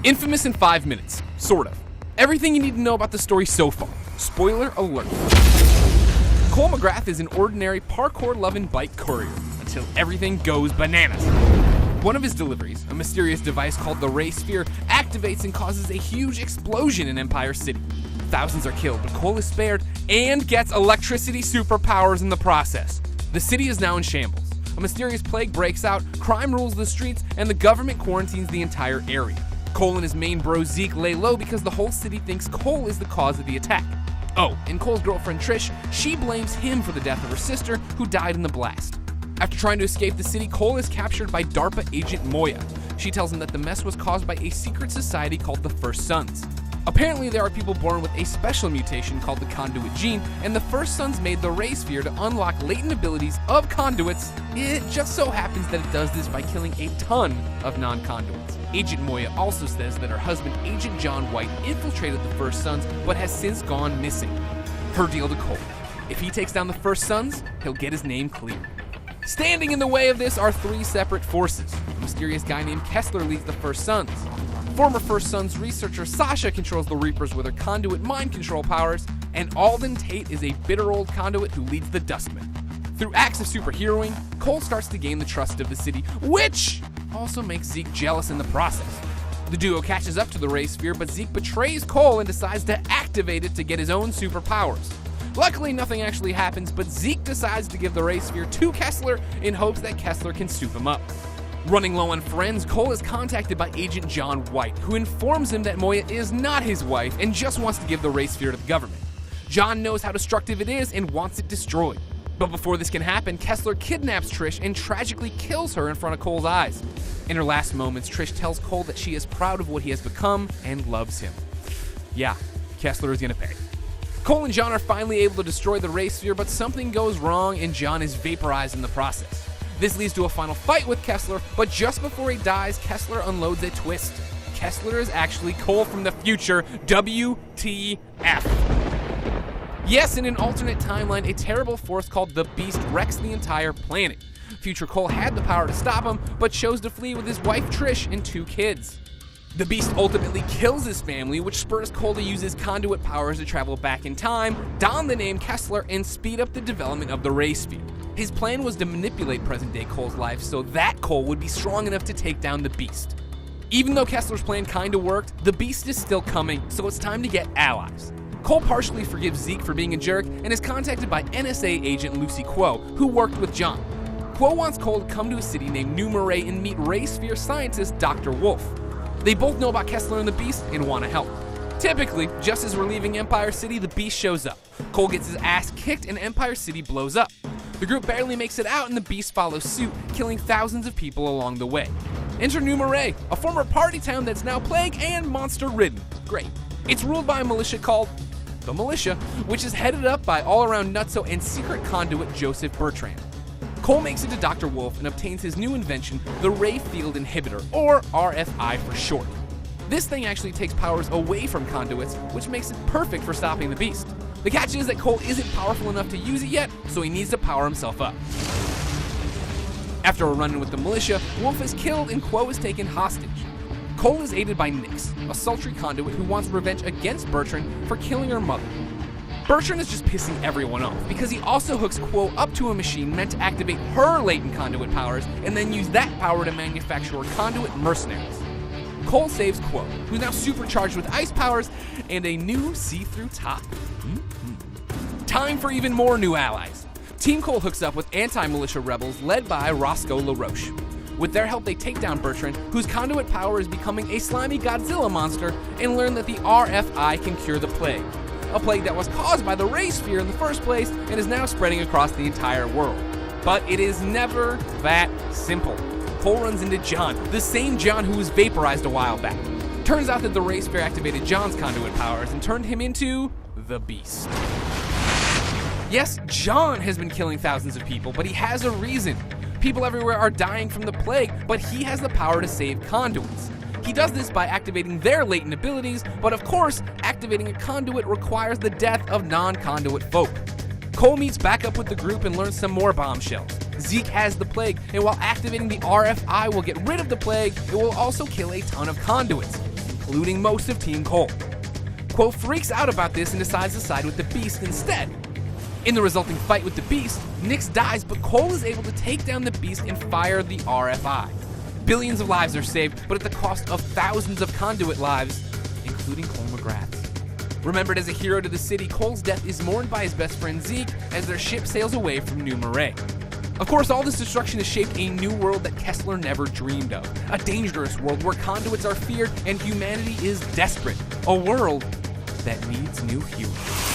Infamous in 5 minutes, sort of. Everything you need to know about the story so far. Spoiler alert. Cole McGrath is an ordinary parkour-loving bike courier until everything goes bananas. One of his deliveries, a mysterious device called the Ray Sphere, activates and causes a huge explosion in Empire City. Thousands are killed, but Cole is spared and gets electricity superpowers in the process. The city is now in shambles. A mysterious plague breaks out, crime rules the streets, and the government quarantines the entire area. Cole and his main bro Zeke lay low because the whole city thinks Cole is the cause of the attack. Oh, and Cole's girlfriend Trish, she blames him for the death of her sister, who died in the blast. After trying to escape the city, Cole is captured by DARPA agent Moya. She tells him that the mess was caused by a secret society called the First Sons. Apparently, there are people born with a special mutation called the Conduit gene, and the First Sons made the Ray Sphere to unlock latent abilities of conduits. It just so happens that it does this by killing a ton of non-conduits. Agent Moya also says that her husband, Agent John White, infiltrated the First Sons, but has since gone missing. Her deal to Cole: if he takes down the First Sons, he'll get his name cleared. Standing in the way of this are 3 separate forces. A mysterious guy named Kessler leads the First Sons. Former First Sons researcher Sasha controls the Reapers with her conduit mind control powers, and Alden Tate is a bitter old conduit who leads the Dustmen. Through acts of superheroing, Cole starts to gain the trust of the city, which also makes Zeke jealous in the process. The duo catches up to the Ray Sphere, but Zeke betrays Cole and decides to activate it to get his own superpowers. Luckily, nothing actually happens, but Zeke decides to give the Ray Sphere to Kessler in hopes that Kessler can soup him up. Running low on friends, Cole is contacted by Agent John White, who informs him that Moya is not his wife and just wants to give the Ray Sphere to the government. John knows how destructive it is and wants it destroyed. But before this can happen, Kessler kidnaps Trish and tragically kills her in front of Cole's eyes. In her last moments, Trish tells Cole that she is proud of what he has become and loves him. Yeah, Kessler is gonna pay. Cole and John are finally able to destroy the Ray Sphere, but something goes wrong and John is vaporized in the process. This leads to a final fight with Kessler, but just before he dies, Kessler unloads a twist. Kessler is actually Cole from the future, WTF. Yes, in an alternate timeline, a terrible force called the Beast wrecks the entire planet. Future Cole had the power to stop him, but chose to flee with his wife Trish and 2 kids. The Beast ultimately kills his family, which spurs Cole to use his conduit powers to travel back in time, don the name Kessler, and speed up the development of the Ray Sphere. His plan was to manipulate present-day Cole's life so that Cole would be strong enough to take down the Beast. Even though Kessler's plan kinda worked, the Beast is still coming, so it's time to get allies. Cole partially forgives Zeke for being a jerk and is contacted by NSA agent Lucy Quo, who worked with John. Quo wants Cole to come to a city named New Marais and meet Ray Sphere scientist Dr. Wolf. They both know about Kessler and the Beast and want to help. Typically, just as we're leaving Empire City, the Beast shows up. Cole gets his ass kicked and Empire City blows up. The group barely makes it out and the Beast follows suit, killing thousands of people along the way. Enter New Marais, a former party town that's now plague and monster-ridden. Great. It's ruled by a militia called the Militia, which is headed up by all-around nutso and secret conduit Joseph Bertrand. Cole makes it to Dr. Wolf and obtains his new invention, the Ray Field Inhibitor, or RFI for short. This thing actually takes powers away from conduits, which makes it perfect for stopping the Beast. The catch is that Cole isn't powerful enough to use it yet, so he needs to power himself up. After a run-in with the militia, Wolf is killed and Quo is taken hostage. Cole is aided by Nyx, a sultry conduit who wants revenge against Bertrand for killing her mother. Bertrand is just pissing everyone off because he also hooks Quo up to a machine meant to activate her latent conduit powers and then use that power to manufacture conduit mercenaries. Cole saves Quo, who's now supercharged with ice powers and a new see-through top. Time for even more new allies. Team Cole hooks up with anti-militia rebels led by Roscoe LaRoche. With their help, they take down Bertrand, whose conduit power is becoming a slimy Godzilla monster, and learn that the RFI can cure the plague. A plague that was caused by the Ray Sphere in the first place and is now spreading across the entire world. But it is never that simple. Cole runs into John, the same John who was vaporized a while back. Turns out that the Ray Sphere activated John's conduit powers and turned him into the Beast. Yes, John has been killing thousands of people, but he has a reason. People everywhere are dying from the plague, but he has the power to save conduits. He does this by activating their latent abilities, but of course, activating a conduit requires the death of non-conduit folk. Cole meets back up with the group and learns some more bombshells. Zeke has the plague, and while activating the RFI will get rid of the plague, it will also kill a ton of conduits. including most of Team Cole. Quill freaks out about this and decides to side with the Beast instead. In the resulting fight with the Beast, Nyx dies, but Cole is able to take down the Beast and fire the RFI. Billions of lives are saved, but at the cost of thousands of Conduit lives, including Cole McGrath's. Remembered as a hero to the city, Cole's death is mourned by his best friend Zeke as their ship sails away from New Marais. Of course, all this destruction has shaped a new world that Kessler never dreamed of. A dangerous world where conduits are feared and humanity is desperate. A world that needs new heroes.